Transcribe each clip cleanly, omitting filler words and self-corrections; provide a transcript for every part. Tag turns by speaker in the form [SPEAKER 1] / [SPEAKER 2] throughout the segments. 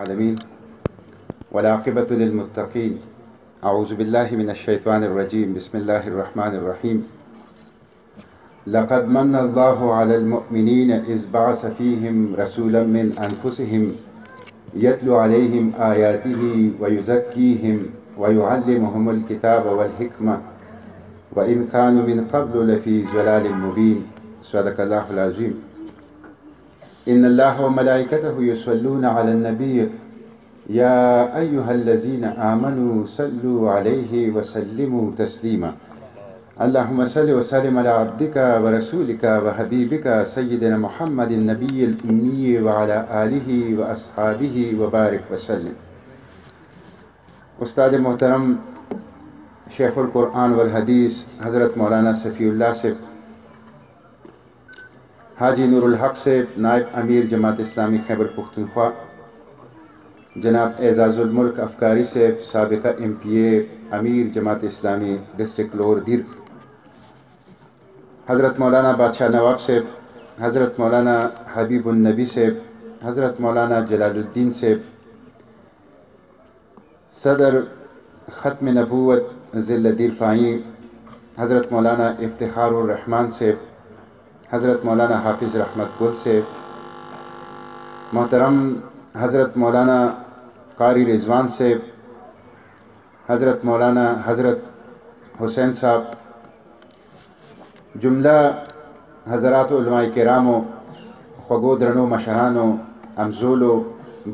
[SPEAKER 1] العالمين والعاقبة للمتقين. أعوذ بالله من الشيطان الرجيم. بسم الله الرحمن الرحيم. لقد من الله على المؤمنين إذ بعث فيهم رسولا من أنفسهم يتلو عليهم آياته ويزكيهم ويعلمهم الكتاب والحكمة وإن كانوا من قبل لفي ضلال مبين. صدق الله العظيم. إن الله وملائكته يصلون على النبي يا أيها الذين آمنوا صلوا عليه وسلموا تسليما. اللهم صل وسلم على عبدك ورسولك وحبيبك سيدنا محمد النبي الأمي وعلى آله وأصحابه وبارك وسلم. استاد محترم شیخ القرآن والحدیث حضرت مولانا صفی اللہ سے حاجی نور الحق سے نائب امیر جماعت اسلامی خیبر پختونخوا، جناب اعزاز الملک افکاری سے سابقہ MPA امیر جماعت اسلامی ڈسٹرکٹ لور دیر، حضرت مولانا بادشاہ نواب سے، حضرت مولانا حبیب النبی سے، حضرت مولانا جلال الدین سے، صدر ختم نبوت ضلع دیر پائیں حضرت مولانا افتخار الرحمن سے، حضرت مولانا حافظ رحمت گل سے، محترم حضرت مولانا قاری رضوان سے، حضرت مولانا حضرت حسین صاحب، جملہ حضرات علماء کرامو، خوږو درنو مشرانو، امزولو،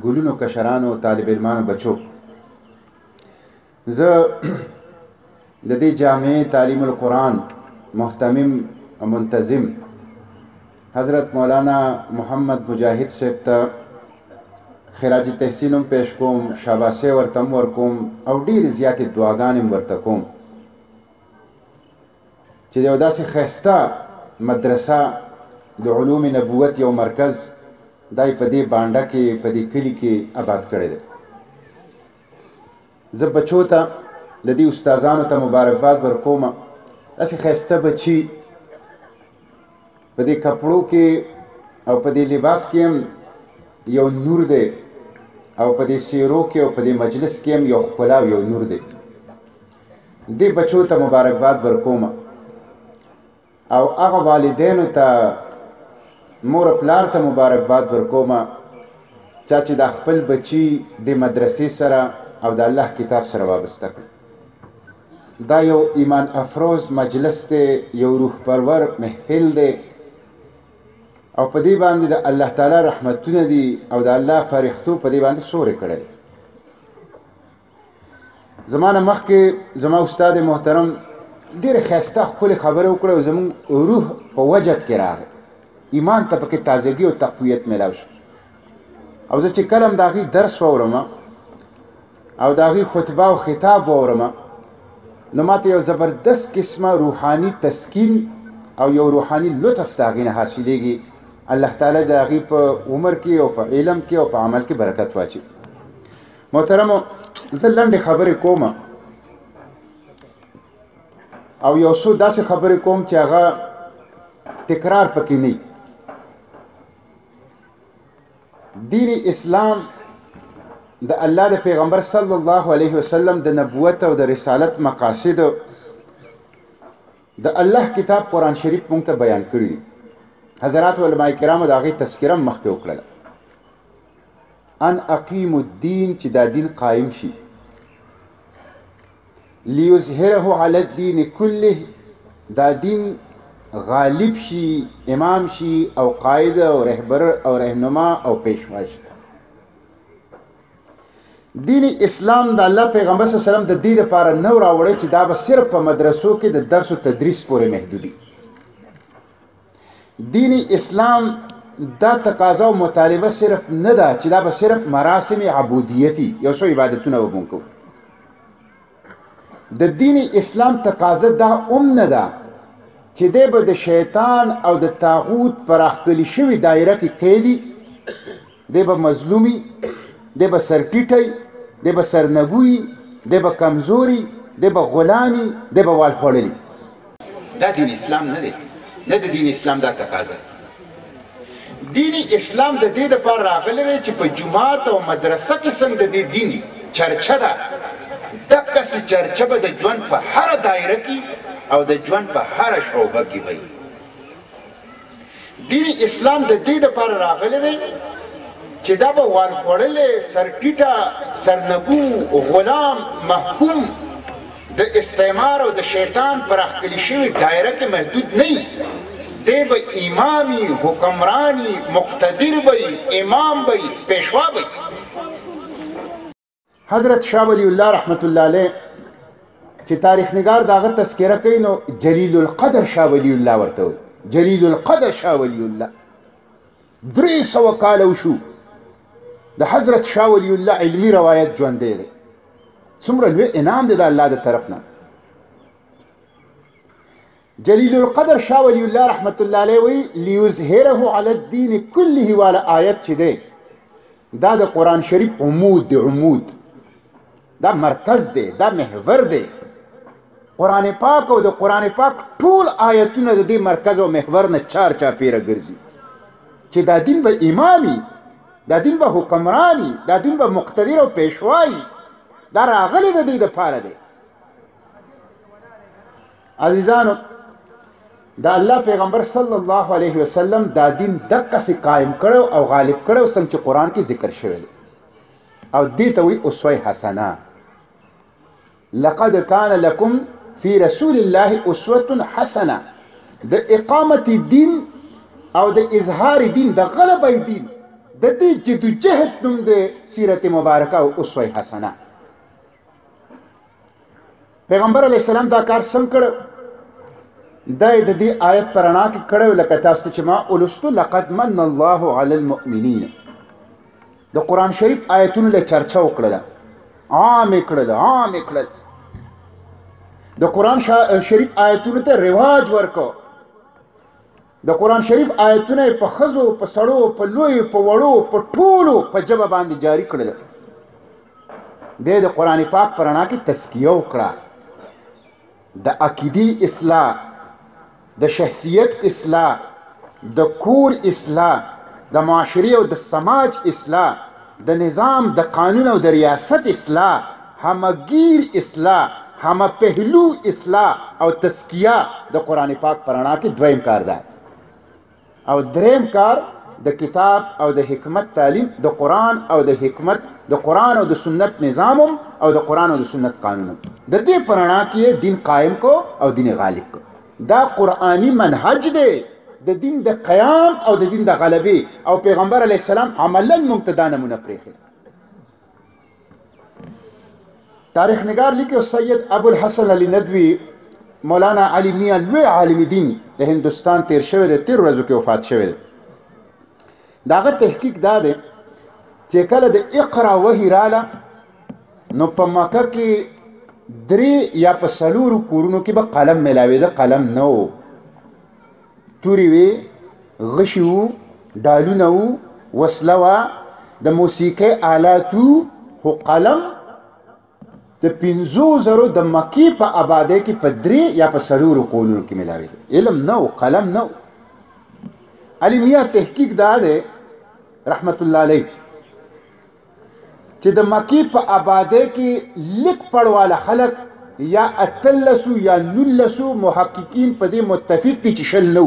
[SPEAKER 1] ګلونو کشرانو، طالب علمانو، بچو، زه د دې جامع تعلیم القرآن محتمم منتظم حضرت مولانا محمد مجاهد صاحب ته خراج تحسین هم پیش کوم، شاباسي ورته هم ورکوم او ډېرې زیاتې دعاګانې هم ورته کوم چې د یو داسې ښایسته مدرسه د علوم نبوت یو مرکز دای په دې بانډه کې، په دې کلي کې آباد کړی دی. زه بچو ته د دې استادانو ته مبارکباد ورکوم. داسې ښایسته بچي په دې کپړو کې او په دې لباس کې هم یو نور دی او په دې سیرو کې او په دې مجلس کې هم یو ښکلا او یو نور دی. دې بچو ته مبارکباد ورکوم او هغه والدینو ته، مور پلار ته مبارکباد ورکوم چا چې دا خپل بچي د مدرسې سره او د الله کتاب سره وابسته کړ. دا یو ایمان افروز مجلس دی، یو روح پرور محفل دی او په دې باندې د الله تعالی رحمتونه دي او د الله فرښتو په دې باندې سورې کړی دی. زما نه مخکې زما استاد محترم ډېرې ښایسته ښکلې خبرې وکړې او زموږ روح په وجد کې راغی، ایمان ته پکې تازګي او تقویت میلاو شو. او زه چې کله هم د هغې درس واورم او د هغې خطبه او خطاب واورم نو ماته یو زبردست قسمه روحاني تسکین او یو روحاني لطف د هغې نه حاصلېږي. الله تعالی د هغې په عمر کې او په علم کې او په عمل کې برکت واچوي. محترمو، زه لنډې خبرې کوم او یو څو داسې خبرې کوم چې هغه تکرار پکې نه وي. دین اسلام د الله د پیغمبر صلی الله علیه وسلم د نبوت او د رسالت مقاصد د الله کتاب قرآن شریف مونږ ته بیان کړي دي. حضرات علماء کرامو د هغې تذکره مخکې وکړله، ان اقیم الدین، چې دا دین قایم شي، لیظهره علی الدین کله، دا دین غالب شي، امام شي او قائد او رهبر او رهنما او پیشوا شي. دین اسلام د الله پیغمبر صلی الله علیه وسلم د دې لپاره نو راوړی چې دا به صرف په مدرسو کې د درس او تدریس پورې محدودي. دین اسلام دا تقاضا او مطالبه صرف نه ده چې دا به صرف مراسم عبودیتی یو څو عبادتونه وبونکو. د دین اسلام تقاضا دا نه ده چې دی به د شیطان او د طاغوت پراخکلي شوي دایره کې قیدي، دی به مظلومي، دی به سرټیټی، دی به سرنګوي، دی به کمزوري، دی به غلامي، دی به وال خوړلي. دا دین اسلام نه دی، نه د دین اسلام دا تقاضا. دین اسلام د دې لپاره راغلی دی چې په جومات او مدرسه کې څنګه د دې دین چرچه ده دقسې چرچه به د ژوند په هره دایره کې او د ژوند په هره شعبه کې وي دین اسلام د دې لپاره راغلی دی چې دا به والخوړلې سرټیټه سرنګو غلام محکوم د استعمار او د شیطان پر اخکلي شوي دایره کې محدود نه وي دی به امامي حکمراني مقتدر به امام به پیشوا به حضرت شاه ولی الله رحمت الله علیه چې تاریخ نگار داغه تذکره کوي نو جلیل القدر شاه ولی الله ورته وي جلیل القدر شاه ولی الله 300 کال وشو د حضرت شاه ولی الله علمی روایت ژوندی دی څومره لوی انعام دی د الله د طرف نه جلیل القدر شاه ولی الله رحمت الله علیه وی لیظهره علی الدین كله والا آیت چې دی دا د قرآن شریف عمود دی عمود دا مرکز دی دا محور دی قرآن پاک او د قرآن پاک ټول آیتونه د دې مرکز او محور نه چار چاپیره ګرځي چې دا دین به امامي دا دین به حکمرانی دا دین به مقتدر او پیشوایی دا راغلی د دې دپاره دی عزیزانو دا الله پیغمبر صلی الله علیه وسلم دا دین دقسې قائم کړو او غالب کړو څنګه چې قرآن کې ذکر شوی دی او دې ته وایي اسوه حسنه لقد كان لكم في رسول الله اسوه حسنه د اقامت دین او د اظهار دین د غلبه دین د دې جدوجهد نوم د سیرت مبارکه او اسوه حسنه پیغمبر علیه السلام دا کار څنګه کړو دا د دې آیت پر رڼا کې کړو لکه تاسو چې ما ولستو لقد من الله علی المؤمنین د قرآن شریف آیتونو له چرچه وکړله عام کړل د قرآن شریف آیتونو ته رواج ورکو د قرآن شریف آیتونه په ښځو په سړو په لویو په وړو په ټولو په ژبه باندې جاری کړل بیا د قرآن پاک په رڼا کې تزکیه وکړه د عقیدې اصلاح د شخصیت اصلاح د کور اصلاح د معاشري او د سماج اصلاح د نظام د قانون او د ریاست اصلاح همگیر اصلاح همه پهلو اصلاح او تزکیه د قرآن پاک په رڼا کې دویم کار دی او دریم کار د کتاب او د حکمت تعلیم د قرآن او د حکمت د قرآن او د سنت نظامم او د قرآن او د سنت قانونم د دې په رڼا کې دین قائم کو او دین غالب کو دا قرآنی منهج دی د دین د قیام او د دین د غلبې او پیغمبر علیه السلام عملا ممتدا نمونه پرېښې تاریخ نگار لیکي سید ابوالحسن علی ندوی مولانا علی میاں لوی عالم دین د هندوستان تیر شوی دی 13 ورځو کې وفات شوی دی داغه تحقیق دا دی چې کله د اقرا وحی راله نو په مکه کې 3 یا په 4 کورونو کې به قلم ملاوېده قلم نه و تورې وې غشي وو ډالونه وو وسله وه د موسیقۍ آلات وو خو قلم د 5,000 د مکې په آبادۍ کې په 3 یا په 4 کورونو کې ملاوېده علم نه و قلم نه و علی میاں تحقیق دا دی رحمت الله علیه چې د مکې په آبادۍ کې لیک پړواله خلک یا 13 یا 19 محققین په دې متفق دي چې شل نو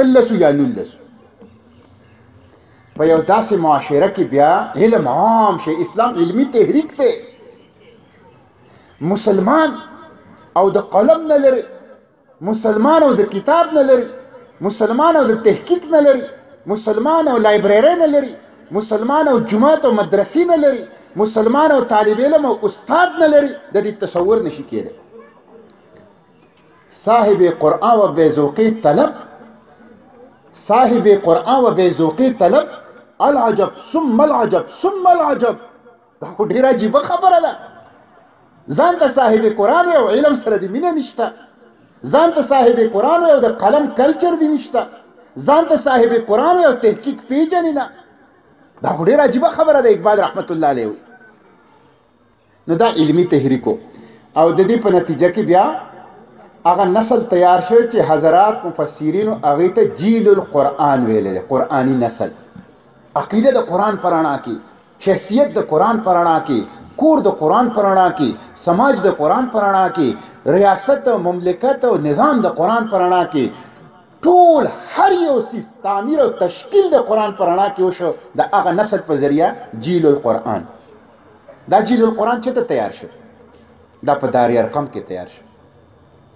[SPEAKER 1] 13 یا 19 په یو داسې معاشره کې بیا علم عام شي اسلام علمی تحریک دی مسلمان او د قلم نه لري مسلمان او د کتاب نه لري مسلمان او د تحقیق نه لري مسلمان او لایبرری نه لري مسلمان او جماعت او مدرسې نه لري مسلمان او طالب علم او استاد نه لري د دې تصور نشي کېدی صاحب قرآن و بیذوقی طلب صاحب قرآن و بیذوقی طلب العجب ثم العجب ثم العجب دا خو ډیره عجیبه خبره ده ځان ته صاحب قرآن او علم سره د مینه نشته ځان ته صاحب قرآن او د قلم کلچر دی نشته ځان ته صاحب قرآن او تحقیق پیژنې نه دا خو ډیره عجیبه خبره ده اقبال رحمت الله علیه نو دا علمی تحریکو او د دې په نتیجه کې بیا هغه نسل تیار شوی چې حضرات مفسرینو هغې ته جیل القرآن ویلی دی، قرآني نسل. عقیده د قرآن په رڼا کې، شخصیت د قرآن په رڼا کې، کور د قرآن په رڼا کې، سماج د قرآن په رڼا کې، ریاست او مملکت او نظام د قرآن په رڼا کې، ټول هر یو څیز تعمیر او تشکیل د قرآن په رڼا کې وشو د هغه نسل په ذریعه جیل القرآن. دا جیل القرآن چېرته تیار شو؟ دا په دار ارقم کې تیار شو،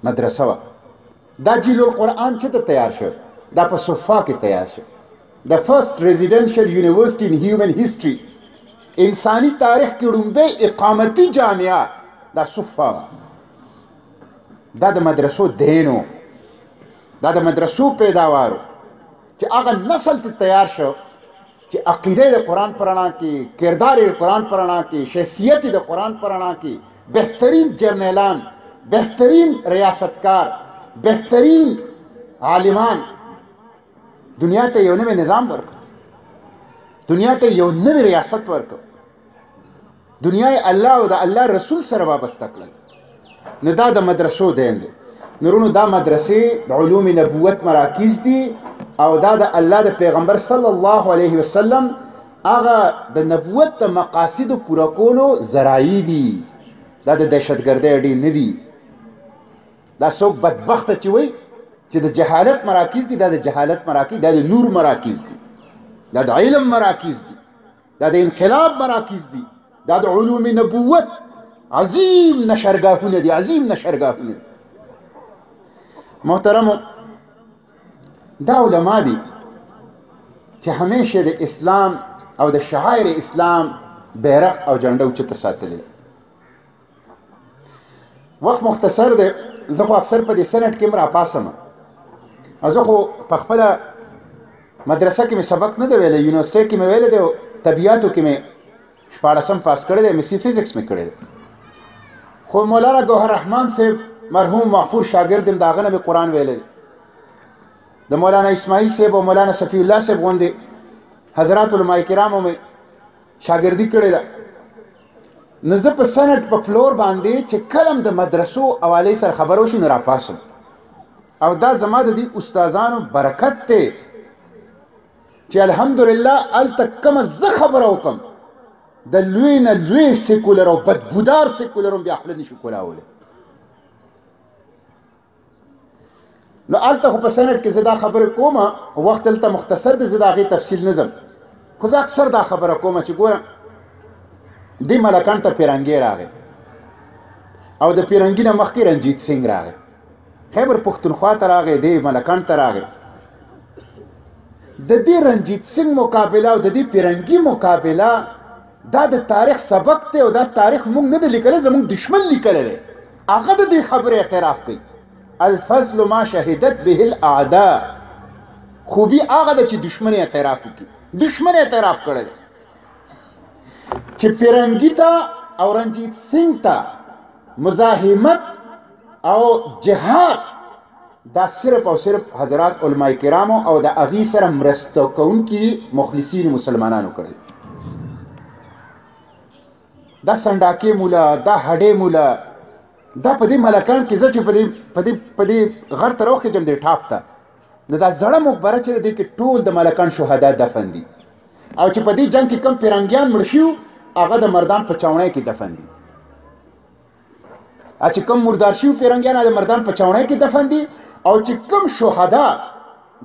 [SPEAKER 1] مدرسه وه. دا جیل القرآن چېرته تیار شو؟ دا په صفا کې تیار شو. The first residential university in human history. انسانی تاریخ کې لومبۍ اقامتي جامعه دا صفا وه. دا د مدرسو دینو، دا د مدرسو پیداوارو چې هغه نسل ته تیار شو چې عقیده د قرآن په رڼا کې، کردار د قرآن په رڼا کې، شخصیت د قرآن په رڼا کې، بهترین جرنیلان، بهترین ریاستکار، بهترین عالمان دنیا ته یو نوی نظام ورکړ، دنیا ته یو نوی ریاست ورکړ، دنیا یې الله او د الله رسول سره وابسته کړل. نو دا د مدرسو دین دی. نورونو دا مدرسې د علوم نبوت مراکز دي او دا د الله د پیغمبر صلی الله علیه وسلم هغه د نبوت د مقاصدو پوره کولو ذرایع دي. دا د دهشتګردۍ اډې نه دي. دا څوک بدبخته چې وایي چې د جهالت مراکز دي، دا د جهالت مراکز، دا د نور مراکز دي، دا د علم مراکز دي، دا د انقلاب مراکز دي، دا د علوم نبوت عظیم نشرګاهونه دي، عظیم نشرګاهونه دي. محترمو، دا علما دي چې همیشه د اسلام او د شعائر اسلام بیرغ او جنډه اوچته ساتلې. وخت مختصر دی، زه خو اکثر په دې سنټ کې م راپاسم او زه خو په خپله مدرسه کې مې سبق نه دی ویلی، یونیورسټۍ کې مې ویلی دی، طبیعاتو کې مې 14 پاس کړی دی، مې فزکس مې کړی دی. خو مولانا ګوهر رحمان صاحب مرحوم محفوظ شاګرد یم، د هغه نه مې قرآن ویلی دی. د مولانا اسماعیل صاحب او مولانا صفی الله صاحب غوندې حضرات علماء کرامو مې شاګردي کړې ده. نو زه په سنټ په فلور باندې چې کلم د مدرسو حوالې سره خبر وشي نو راپاسم، او دا زما د دې استادانو برکت دی چې الحمدلله هلته کومه زه خبره وکړم د لوی نه لوی سیکولر او بدبودار سیکولر هم بیا خوله نشي کولاولی. نو هلته خو په سنټ کې زه دا خبرې کوم، وخت دلته مختصر دی، زه د هغې تفصیل نه ځم، خو زه اکثر دا خبره کوم چې ګوره دې ملکان ته پیرنګي راغی او د پیرنګي نه مخکې رنجیت سنګ راغی، خیبر پښتونخوا ته راغی، دې ملکان ته راغی. د دې رنجیت سنګ مقابله او د دې پیرنګي مقابله دا د تاریخ سبق دی او دا تاریخ موږ نه دی لیکلی، زموږ دشمن لیکلی دی. هغه د دې خبرې اعتراف کوي. الفضل ما شهدت به الاعداء. خوبي هغه ده چې دشمن اعتراف وکړي. دشمن اعتراف کړی دی چې پیرنګي ته او رنجیت سنګ ته مزاحمت او جهاد دا صرف او صرف حضرات علماء کرامو او د هغې سره مرسته کوونکي مخلصین مسلمانانو کړی. دا سنډاکې مولا، دا هډې مولا، دا په دې ملکان کې زه چې په دې غر ته راوخېږم دې ټاپ ته، نو دا زړه مقبره چې دی کې ټول د ملکان شهدا دفن دي، او چې په دې جنګ کې کم پیرنګیان مړ شوي هغه د مردان په چاونۍ کې دفن دي، او چې کم مردار شوي پیرنګیان د مردان په چاونۍ کې دفن دي، او چې کم شهدا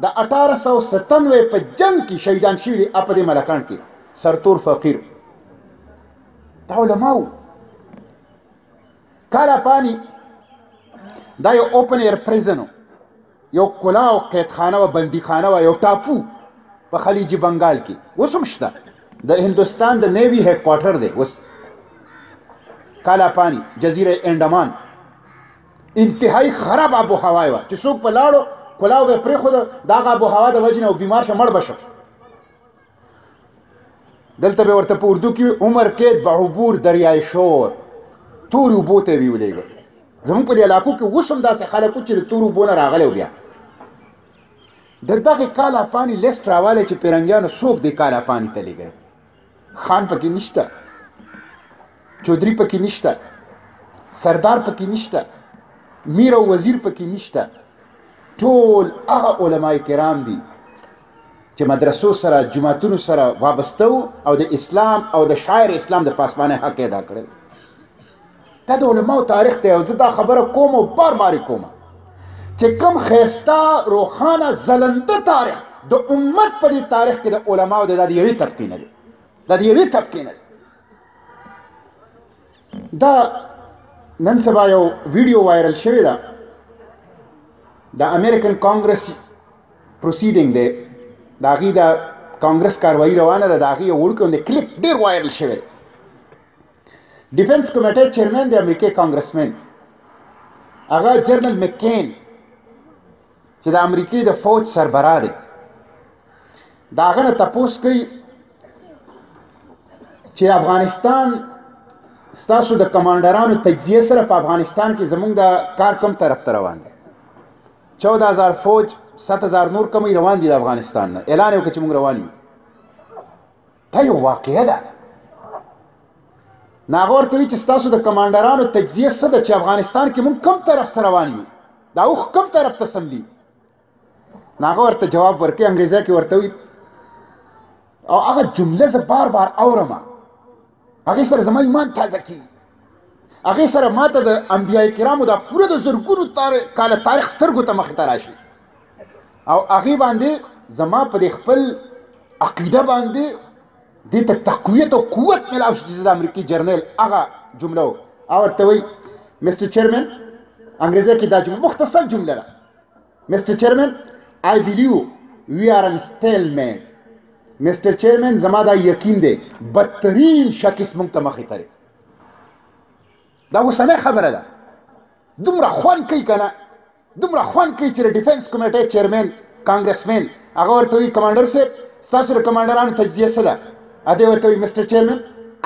[SPEAKER 1] د 1897 په جنگ کې شهیدان شوي دي په دې ملکان کې سرتور فقیر. دا علماو. کالا پانی دا یو اوپن ایر پریزن، یو کلاو قیدخانه و بندیخانه و یو ټاپو په خلیج بنگال کې اوس هم شته، د هندوستان د نیوی هیډ کوارټر دی اوس کالا پانی، جزیره انډمان. انتهایی خراب آب و هوای وه چې څوک په لاړو کلاو به پرېښود، د هغه آب و هوا د وجې نه او بیمار شه مړ به شه. دلته به ورته په اردو کې عمر قید بعبور دریای شور، تورې اوبو ته یې ویولېږه. زموږ په دې علاقو کې اوس هم داسې خلک وو چې د تورو اوبو نه راغلی و. بیا د دغې کالا پانی لیسټ راوالی چې پیرنګیانو څوک دی کالا پانی ته لېږلی. خان پکې نشته، چودري پکې نشته، سردار پکې نشته، میر او وزیر پکې نشته، ټول هغه علما کرام دي چې مدرسو سره جماعتونو سره وابسته وو او د اسلام او د شاعر اسلام د پاسبانۍ حق ادا کړل. دا د علماو تاریخ دی او زه دا خبره کوم او بار بار کوم چې کم ښایسته روښانه ځلنده تاریخ د امت په دې تاریخ کې د علماو دی، دا د یوې طبقې نه دی، دا د یوې طبقې نه دی. دا نن سبا یو ویډیو وایرل شوې ده، د امریکن کانګرس پروسیډینګ دی، د هغې د کانګرس کاروایي روانه ده، د هغې یو وړوکی کلیپ ډېر وایرل شوی دی. ډیفنس کمیټۍ چیرمن د امریکې کانګرسمن هغه جنرل مکین چې د امریکې د فوج سربراه دی، د هغه نه تپوس کوي چې افغانستان ستاسو د کمانډرانو تجزیه سره په افغانستان کې زمونږ د کار کم طرف ته روان دی. 14,000 فوج 7,000 نور کمی روان دي د افغانستان نه. اعلان یې وکړ چې موږ روان یو. دا یو واقعه ده. نو هغه ورته وایي چې ستاسو د کمانډرانو تجزیه څه ده چې افغانستان کې موږ کم طرف ته روان یو، دا اوښ کم طرف ته سملي. نو هغه ورته جواب ورکوي، انګریزي کې ورته وایي، او هغه جمله زه بار بار اورم، هغې سره زما ایمان تازه کېږي. هغې سره ما ته د انبیاء کرامو دا پوره د زرګونو کاله تاریخ سترګو ته مخې ته راشي او هغې باندې زما په دې خپل عقیده باندې دې ته تقویت او قوت میلاو شي چې زه د امریکې جرنیل هغه جمله و. هغه ورته وایي مسټر چیرمن، انګریزي کې دا جمله مختصر جمله ده، مسټر چیرمن I believe we are in stalemate. مسټر چیرمن زما دا یقین دی بدترین شکست موږ ته مخې ته دی. دا اوسنۍ خبره ده. دومره خوند کوي که نه، دومره خوند کوي چې د ډیفنس کمیټۍ چیرمن کانګرسمن هغه ورته وایي کمانډر صاحب ستاسو د کمانډرانو تجزیه څه ده؟ ادې ورته وایي مسټر چیرمن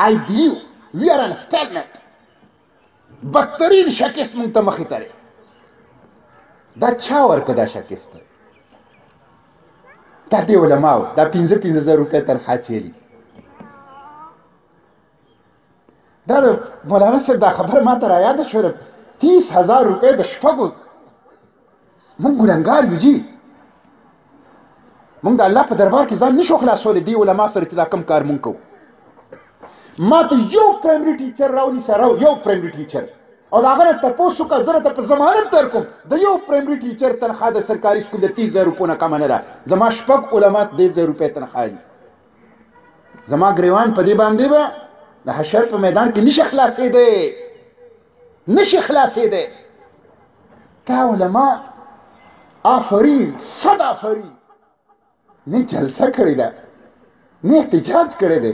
[SPEAKER 1] I believe we are in stalemate. بدترین شکست موږ ته مخې ته دی. دا چا ورکه دا شکست دی؟ دا دې علماو دا 15,000 روپۍ تنخوا چیلي. دا د مولانا صاحب دا خبره ما ته رایاده شوله، 30,000 روپۍ د شپږو. موږ ګنهګار یو جي، موږ د الله په دربار کې ځان نشو خلاصولی دې علما سره چې دا کم کار موږ کوو. ما ته یو پرایمري ټیچر راونیسه، یو پرایمري ټیچر، او د هغه نه تپوس وکړه زه درته په ضمانت درکوم د یو پرایمري ټیچر تنخوا د سرکاري سکول د 30,000 روپو نه کمه نه ده. زما شپږ علما 1,000 روپۍ تنخوا دي. زما ګریوان په دې باندې به د حشر په میدان کې نشي خلاصېدی، نشي خلاصېدی. دا علما آفرین، صد آفرین. نه جلسه کړې ده، نه احتجاج کړی دی،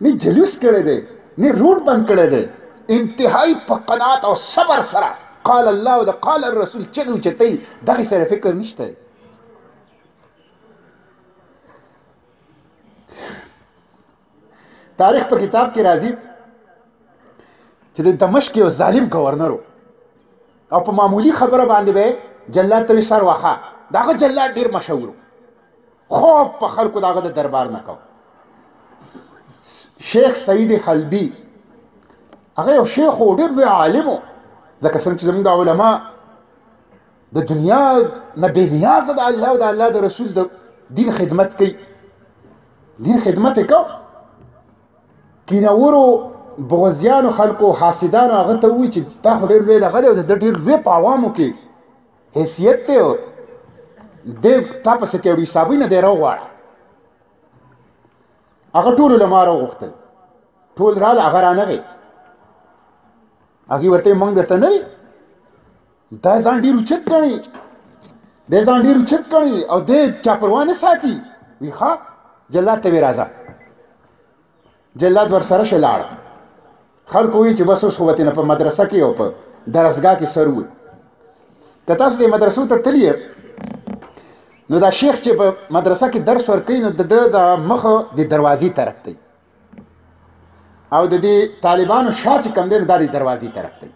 [SPEAKER 1] نه جلوس کړی دی، نه روډ بند کړی دی. انتهایی په قناعت او صبر سره قال الله او د قال الرسول چې دی اوچتوي، دغې سره فکر نشته دی. تاریخ په کتاب کې راځي چې د دمشق یو ظالم گورنر و او په معمولی خبره باندې به جلاد ته وي سر واخه. د هغه جلاد ډېر مشهور و، خوب په خلکو د هغه د دربار نه کو. شیخ سعید حلبي هغه یو شیخ و، ډېر لوی عالم و، لکه څنګه چې زموږ د علما د دنیا نه بې نیازه د الله او د الله د رسول د دین خدمت کوي. دین خدمت یې کو. کینورو بغضیانو خلکو حاسدانو هغه ته ووایي چې دا خو ډېر لوی دغه دی او د ډېر لوی په عوامو کې حیثیت دی، دی تا پسې کې وړي حسابوي نه دی راوغواړه. هغه ټول علما راوغوښتل، ټول راله، هغه رانغی. هغې ورته موږ درته نه وي، دا ځان ډېر اوچت ګڼي، دی ځان ډېر اوچت ګڼي او دی چا پروا نه ساتي. وي ښه جلاد ته وی راځه. جلاد ورسره شه لاړ. خلکو وایي چې بس اوس خو به په مدرسه کې او په درسګاه کې سر وي. که تاسو د مدرسو ته تللی نو دا شیخ چې په مدرسه کې درس ورکوي نو د د مخه د دروازې طرف دی او د دې طالبانو شا چې کم دی نو دا د دروازې طرف دی.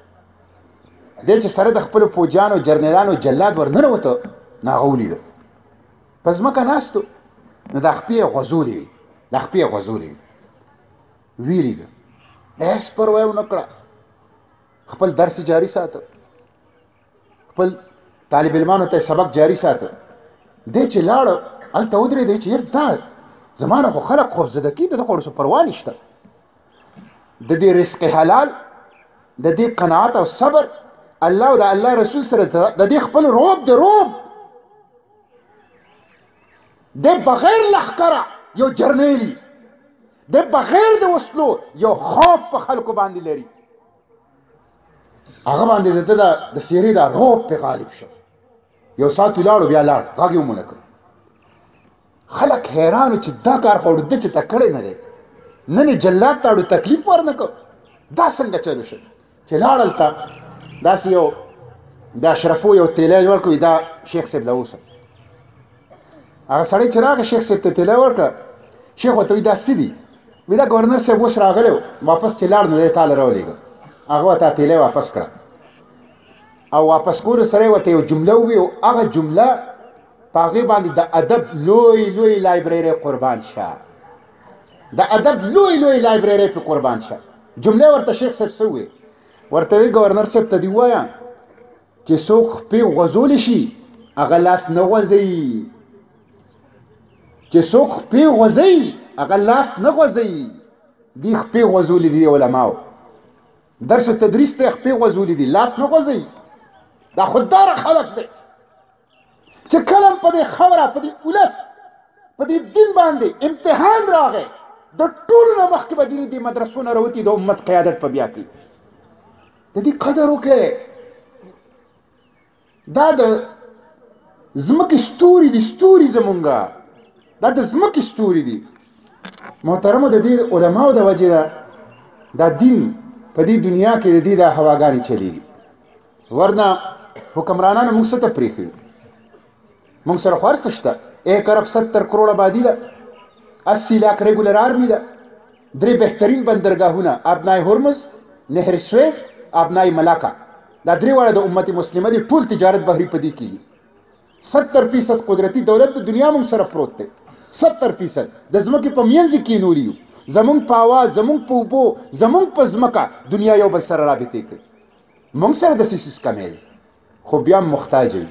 [SPEAKER 1] دی چې سره د خپلو فوجیانو جرنیلانو جلاد ورننوته نو هغه ولیده په ځمکه ناستو نو دا خپې یې غوځولې وي، دا خپې یې غوځولې وي. ویې لیده، هېڅ پروا یې ونه کړه، خپل درس جاري ساته. خپل طالب علمانو ته سبق جاری ساته دی چې لاړ هلته ودرېدی چې یار دا زما نه خو خلک خوفزده کېږي د خو ورسره پروا نشته د دې رزق حلال د دې قناعت او صبر الله او د الله رسول سره د دې خپل روب د روب د بغیر لښکره یو جرنیلي د بغیر د وسلو یو خوف په خلکو باندې لري هغه باندې د سیرې دا روب په غالب شو یو ساعت ولاړو بیا لاړ غږ یې ومونه کړ خلک حیرانو چې دا کار خو د چې ته کړی نه دی نن یې جلاد ته اړو تکلیف ورنه کړ دا څنګه چلو شو چې لاړ هلته داسې یو د اشرفو یو تیلی جوړ کړو دا شیخ صاحب له اوسه هغه سړی چې راغی شیخ صاحب ته تیلی ورکړه شیخ ورته وایي دا څه دي وایي دا ګورنر صاحب اوس راغلی و واپس چې لاړ نو دی تا له راولېږه هغه ورته تیلی واپس کړه او واپس کولو سره یې ورته یو جمله ووایي او هغه جمله په هغې باندې د ادب لوی لوی لایبرري قربان شه د ادب لوی لوی لایبرري په قربان شه جمله ورته شیخ صاحب څه ووایي ورته وایي ګورنر صاحب ته دې ووایه چې څوک خپې غوځولی شي هغه لاس نه غوځوي چې څوک خپې غوځوي هغه لاس نه غوځوي دې خپې غوځولي دي علماو درس و تدریس ته خپې غوځولي دي لاس نه غوځوي دا خودداره خلک دی چې کله په دې خبره په دې ولس په دې دین باندې امتحان راغی د ټولو نه مخکې به دې مدرسو نه راوتي د امت قیادت په بیا کوي د دې قدر وکړئ دا د ځمکې ستوري دي ستوري زمونږه دا د ځمکې ستوري دي محترمو د دې علماو د وجې نه دا دین په دې دنیا کې د دې دا هواګانې چلیږي ورنه حکمرانانو موږ څه ته پرېښي موږ سره خو هر څه شته 1 ارب 70 کروڑ آبادي ده 80 لاک ریګولر آرمي ده 3 بهترین بندرګاهونه ابنای هرمز نهر سویز ابنای ملاکا دا 3 واړه د امت مسلمه دي ټول تجارت بحري په دې کېږي 70% قدرتي دولت د دنیا موږ سره پروت دی 70% د ځمکې په منځ کې نوري یو زمونږ په اواز زمونږ په اوبو زمونږ په ځمکه دنیا یو بل سره رابطې کوي موږ سره د سیسیس کمې دی خو بیا محتاج یو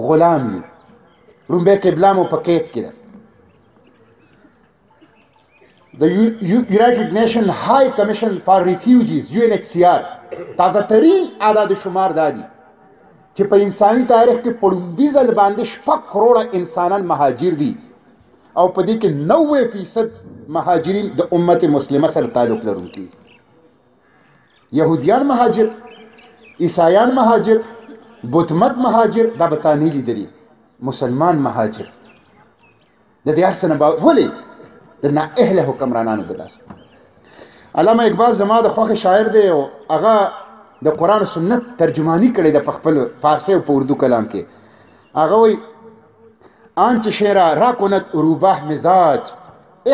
[SPEAKER 1] غلام یو لومبۍ قبله مو په قید کې ده د یونایټډ نیشن های کمیشن فار ریفیوجیز UNHCR تازه ترین اعداد شمار دادي چې په انساني تاریخ کې په لومړي ځل باندې 6 کروڑه انسانان مهاجر دي او په دې کې 90% مهاجرین د امت مسلمه سره تعلق لرونکي يهوديان مهاجر عیسایان مهاجر بوتمت مهاجر دا بتانی لیدلی مسلمان مهاجر د دې هر څه نه ولې د نااهله حکمرانانو د لاس علامه اقبال زما د خوښ شاعر دی او هغه د قرآن و سنت ترجمانی کړی د خپل فارسی او په اردو کلام کې هغه وایي آنچ شعرا را کند روباه مزاج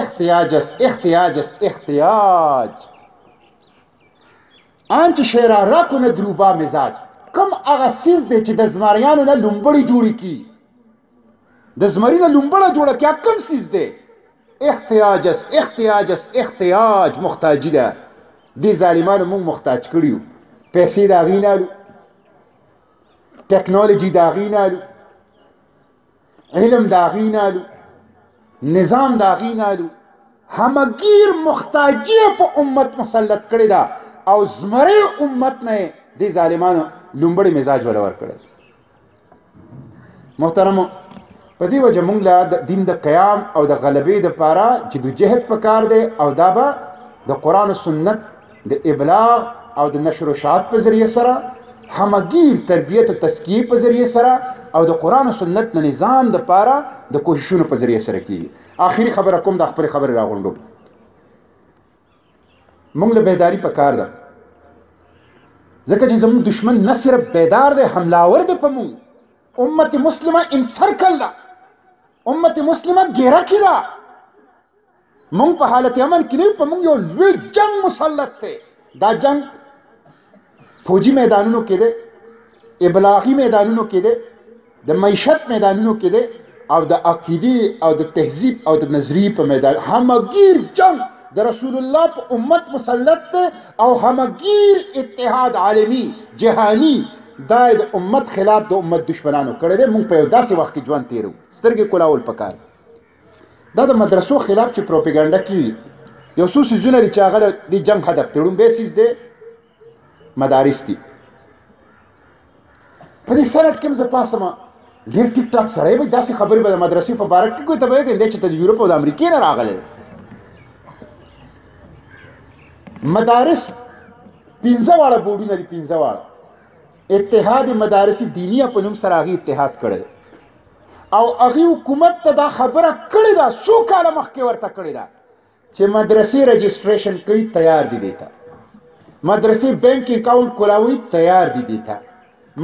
[SPEAKER 1] احتیاج است احتیاج است احتیاج آنچ شعرا را کند روباه مزاج کم هغه سیز دی چې د زمریانو نه لومبړې جوړې کی د زمري نه لومبړه جوړه کی کم سیز دی احتیاج است احتیاج است احتیاج محتاجی ده دې ظالمانو موږ محتاج کړیو پیسې د هغې نه الو ټیکنالوجي د هغې نه الو علم د هغې نه الو نظام د هغې نه الو همګیر محتاجي په امت مسلط کړې ده او زمري امت نه دې ظالمانو لومبړی مزاج ولا ورکړی محترمو په دې وجه موږ له دین د قیام او د غلبې دپاره چې د جهد پکار دی او دا به د قرآن و سنت د ابلاغ او د نشر و اشاعت په ذریعه سره همګیر تربیت او تزکیې په ذریعه سره او د قرآن و سنت د نظام دپاره د کوششونو په ذریعه سره کیږي آخري خبره کوم د خپلې خبرې راغونډو موږ له بیداري پکار ده ځکه چې زموږ دشمن نه صرف بیدار دی حملاور دی په موږ امت مسلمه انسرکل ده امت مسلمه ګیره کې ده موږ په حالت امن کې نه په موږ یو لوی جنگ مسلط دی دا جنگ فوجي میدانونو کې دی ابلاغي میدانونو کې دی د معیشت میدانونو کې دی او د عقیدې او د تهذیب او د نظریې په میدان همګیر جنگ د رسول الله په امت مسلط دی او همګیر اتحاد عالمي جهانی دا د امت خلاف د امت دشمنانو کړی دی. موږ په یو داسې وخت کې ژوند تیرو، سترګې کولاول پکار. دا د مدرسو خلاف چې پروپاګانډا کیږي، یو څو څیزونه دي چې هغه د جنګ هدف دی. لومبی څیز دی مدارس دي. په دې سند کې زه پاسم ډېر ټیک ټاک سړی به داسې خبرې به د مدرسې په باره کې کوي ته به یې کوي چې ته د یورپ او د امریکې نه راغلی. مدارس 15 واړه بورډونه دي، 15 واړه. اتحاد مدارس دینیه په نوم سره هغې اتحاد کړی او هغې حکومت ته دا خبره کړې ده، څو کاله مخکې ورته کړې ده چې مدرسې رجسټریشن کوي، تیار دي دې ته. مدرسې بینک اکاؤنٹ کولاوي، تیار دي دې ته.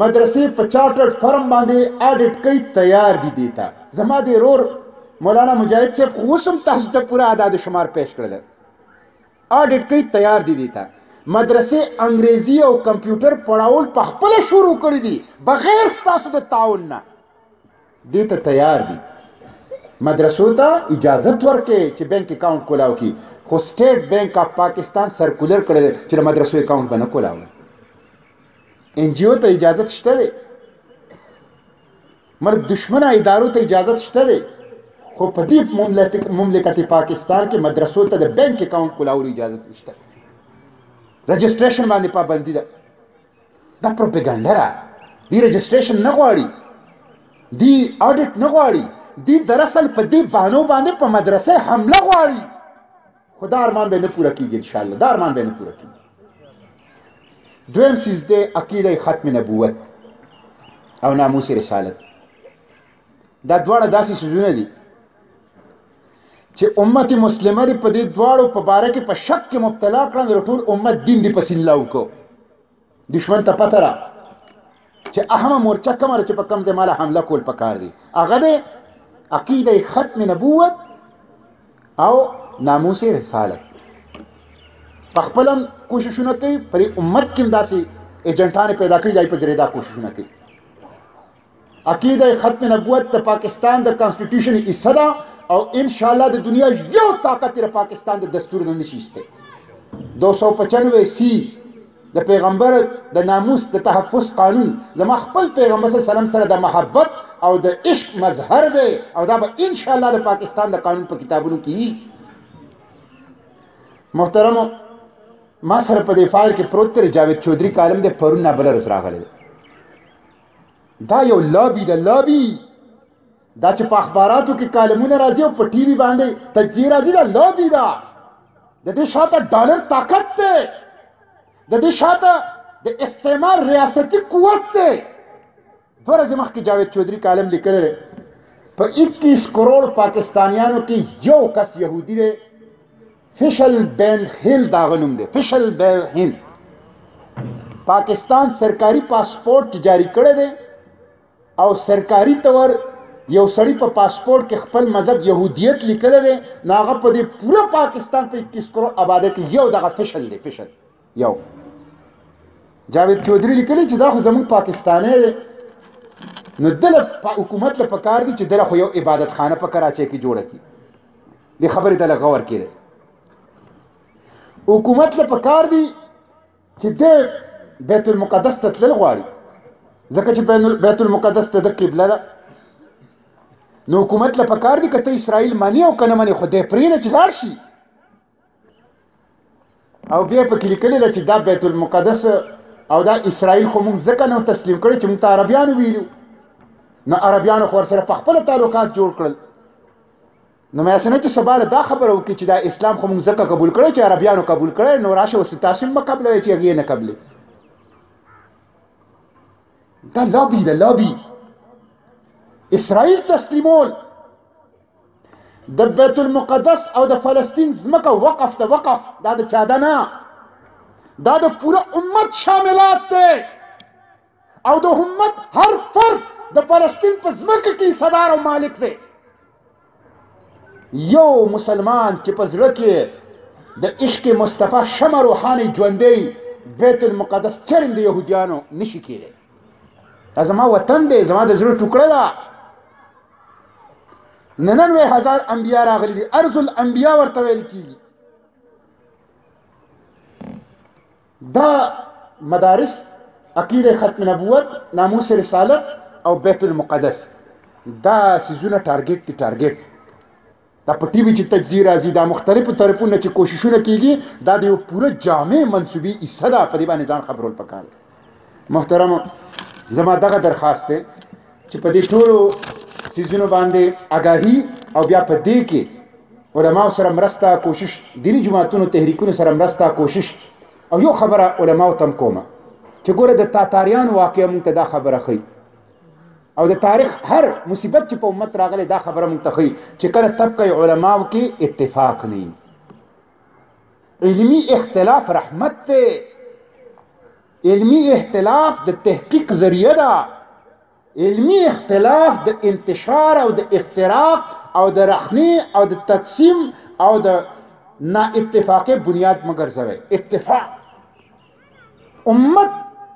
[SPEAKER 1] مدرسې په چارټرډ فرم باندې اډیټ کوي، تیار دي دې ته. زما د ورور مولانا مجاهد صاحب خو اوس هم تاسو ته پوره اعداد شمار پیش کړل، اډیټ کوي، تیار دي دې ته. مدرسې انګریزي او کمپیوټر پړاول په خپله شروع کړي دي بغیر ستاسو د تعاون نه، دې ته تیار دي. مدرسو ته اجازت ورکړي چې بینک اکاؤنٹ کولاو کی، خو سټیټ بینک اف پاکستان سرکولر کړی دی چې د مدرسو اکاؤنٹ به نه کولاوي. ان جی او ته اجازت شته دی، ملک دشمنه ادارو ته اجازت شته دی، خو په دې مملکت پاکستان کې مدرسو ته د بینک اکاؤنٹ کولاولو اجازت نشته. رجسټریشن باندې پابندي ده. دا پروپاګانډا ده. دی رجسټریشن نه غواړي، دی اډیټ نه غواړي، دی دراصل په دې بانو باندې په مدرسې حمله غواړي. خو دا ارمان به نه پوره کېږي انشاءالله، دا ارمان به نه پوره کېږي. دویم څیز دی عقیده ختم نبوت او ناموس رسالت. دا دواړه داسې څیزونه دي چې امت مسلمه دی په دې دواړو په باره کې په شک کې مبتلا کړل. د ټول امت دین دی پسې الله وکړو. دشمن ته پته را چې اهمه مورچه کومه چې په کوم ځای ماله حمله کول پکار دي، هغه دی عقیده ختم نبوت او ناموس رسالت. په خپل هم کوششونه کوي، په دې امت کې هم داسې ایجنټانې پیدا کړي دی په ذریعه دا کوششونه کوي. عقیده ختم نبوت د پاکستان د کانسټیټیوشن حصه ده او ان شاء الله د دنیا یو طاقت د پاکستان د دستور نه نشي ایسته. 295 سی د پیغمبر د ناموس د تحفظ قانون زما خپل پیغمبر صلی الله علیه وسلم سره د محبت او د عشق مظهر دی او دا به ان شاء الله د پاکستان د قانون په کتابونو کې. محترمو، ما سره په دې فایل کې پروت دی جاوید چودھری کالم دی، پرون نه بل ورځ راغلی. دا یو لابي ده، لابي دا چې په اخباراتو کې کالمونه راځي او په ټي وي باندې تجزیه راځي، دا لابي ده. د دې شاته ډالر طاقت دی، د دې شاته د استعمار ریاستي قوت دی. 2 ورځې مخکې جاوید چودھری کالم لیکلی دی په 21 کروڑ پاکستانیانو کې یو کس یهودي دی. فیشل بین هیل دا هغه نوم دی، فیشل بین هیل. پاکستان سرکاري پاسپورټ جاری کړی دی او سرکاري طور یو سړی په پاسپورټ کې خپل مذهب یهودیت لیکلی دی، نو هغه په دې پوره پاکستان په 21 کروڑ آبادی کې یو دغه فیشل دی. فیشل یو جاوید چودھری لیکلی چې دا خو زموږ پاکستانی دی، نو دله حکومت له پکار دی چې دله خو یو عبادت خانه په کراچۍ کې جوړه کړي. دې خبرې ته له غور کړي. حکومت له پکار دی چې د بیت المقدس ته تلل غواړي، ځکه چې بیت المقدس ته د قبله ده. نو حکومت له پکار دی که ته اسرائیل مني او که نه مني، خو دی پرېږده چې لاړ شي. او بیا پکې لیکلې ده چې دا بیت المقدس او دا اسرائیل خو موږ ځکه نه تسلیم کړی چې موږ ته عربیانو ویلو، نو عربیانو خو ورسره په خپله تعلقات جوړ کړل. نو مې نه چې سبا دا خبره وکړي چې دا اسلام خو موږ ځکه قبول کړی چې عربیانو قبول کړی، نو راشه اوس تاسو هم مه قبلوئ چې هغې نه قبلې. دا لابي ده، لابي. اسرائیل تسلیمول، د بیت المقدس او د فلسطین ځمکه وقف ته وقف، دا د چا ده نه، دا د پوره امت شاملات دی او د امت هر فرد د فلسطین په ځمکه کې حصه‌دار او مالک دی. یو مسلمان چې په زړه کې د عشق مصطفی شمع روحاني ژوندی بیت المقدس چرم د یهودیانو نشي کېدی. دا زما وطن دی، زما د زړه ټوکړه ده. 99,000 انبیا راغلي دي، ارض الانبیا ورته ویل کېږي. دا مدارس عقیده ختم نبوت، ناموس رسالت او بیت المقدس. دا سیزونه ټارګټ دي، ټارګټ دا په ټي وي چې تجزیه راځي، دا مختلفو طرفونو چې کوششونه کیږي، دا د یو پوره جامع منصوبي حصه ده. په دې باندې ځان خبرول پکار. محترم زما دغه درخواست دی چې په دې ټولو سیزونو باندې آگاهي او بیا په دې کې علماء سره مرسته کوشش، دینی جماعتونو تحریکونو سره مرسته کوشش. او یو خبره علماء تم کومه چې ګوره د تاتاریانو واقعه مونږ ته دا خبره ښیي، او د تاریخ هر مصیبت چې په امت راغلی دا خبره مونږ ته ښیي چې کله طبقه علماو کې اتفاق نه، علمی اختلاف رحمت ته، علمی اختلاف د تحقیق ذریعه ده، علمی اختلاف د انتشار او د اختراق او د رخنی او د تقسیم او د نا اتفاقی بنیاد مگر زوی. اتفاق امت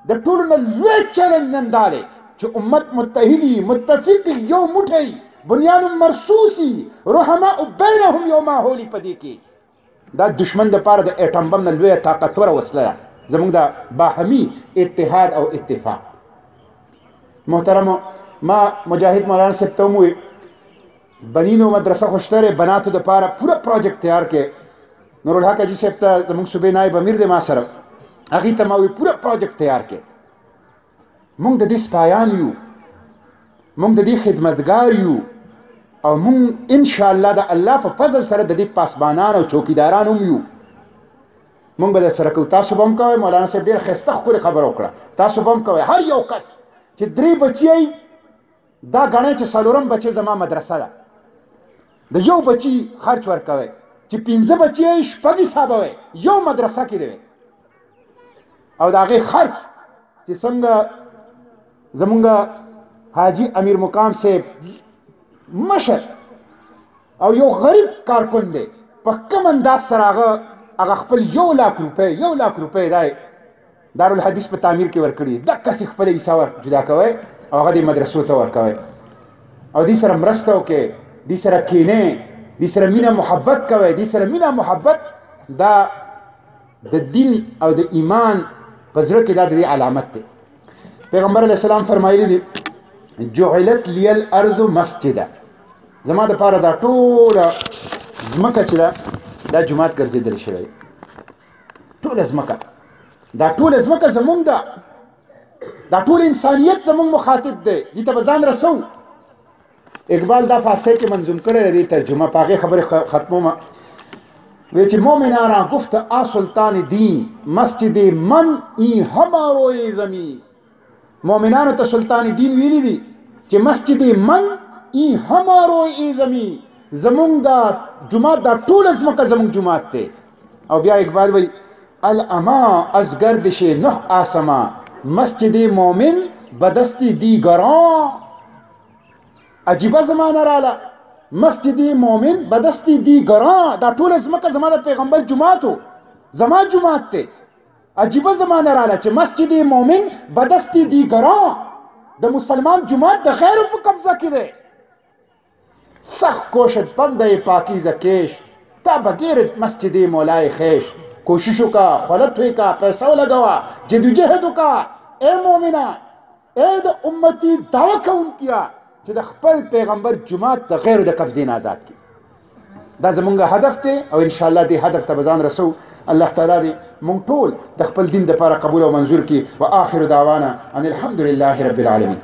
[SPEAKER 1] د ټولو نه لوی چیلنج نن دا دی چې امت متحدی، متفقی، یو موټی، بنیان مرصوصی، رحماء بینهم یو ماحولی په دې کې. دا دشمن دپاره د ایټم بم نه لویه طاقتوره وسله ده زموږ د باهمي اتحاد او اتفاق. محترم ما مجاهد مولانا صاحب ته وویل بنینو مدرسه خو شته، بناتو دپاره پوره پروجیکټ تیار کړې. نورالحق حاجي صاحب ته زموږ صوبې نایب امیر دی ما سره، هغې ته ما وویل پوره پروجیکټ تیار کړې. مونږ د دې سپایان یو، مونږ د دې خدمتګار یو، او مونږ انشاءالله د الله په فضل سره د دې پاسبانان او چوکیداران هم یو. مونږ به درسره کوو، تاسو به هم کوئ. مولانا صاحب ډېر ښایسته ښکلې خبره وکړه، تاسو به هم کوئ. هر یو کس چې 3 بچی دا ګڼئ چې 4م بچی زما مدرسه ده، د یو بچی خرچ ورکوئ، چې 5 بچی 6 حسابوئ، یو مدرسه کې دی، او د هغې خرچ چې څنګه زمونږ حاجی امیر مقام صاحب مشر او یو غریب کارکن دی، په کوم انداز سره هغه خپل 1 لاک روپۍ دی دارالحدیث په تعمیر کې ورکړي، دقسې خپله حصه جدا کوئ او هغه دې مدرسو ته ورکوئ، او دې سره مرسته وکړئ، دې سره کښېنئ، دې سره مینه محبت کوئ. دې سره مینه محبت دا د دین او د ایمان په زړه کې دا د دې علامت دی. پیغمبر علیه السلام فرمایلی دی جعلت لی الارض مسجده، زما دپاره دا ټوله ځمکه چې ده دا جومات ګرځېدلی شوی، ټوله ځمکه، دا ټوله ځمکه زمونږ ده، دا ټول انسانیت زمونږ مخاطب دی، دې ته به ځان رسو. اقبال دا فارسی کې منظوم کړی دی ترجمه، په هغې خبرې ختمومه. وی چې مومنانا گفت آ سلطان دین مسجد من ای هماروی زمین. مومنانو ته سلطان دین ویلی دی چې مسجد من ای هماروی زمین، زمونږ دا جماعت دا ټوله ځمکه زمونږ جماعت دی. او بیا اقبال وی الاما از گردش نه آسما مسجد مومن بدستی دیگران. عجیبه زمانه راله، مسجد مومن بدستی دیگران، دا ټوله ځمکه زما د پیغمبر جماعتو، زما جماعت دی. عجیبه زمانه راله چې مسجد مومن بدستی دیگران، د مسلمان جماعت د غیرو په قبضه کې دی. سخت کوشش بنده پاکیزه کش تا بغیر مسجد مولای خیش. کوشش وکا، خلط ہوئی کا، پیسہ لگوا، جدوجہد وکا. اے مومنہ، اے د امتی دعوی کون کیا چې د خپل پیغمبر جماعت د غیرو د قبضې نه آزاد کړي. دا زمونږ هدف دی او انشاءالله دې هدف ته به ځان رسو. الله تعالی دې مونږ ټول د خپل دین دپاره قبول او منظور کړي. و آخر دعوانا ان الحمد لله رب العالمین.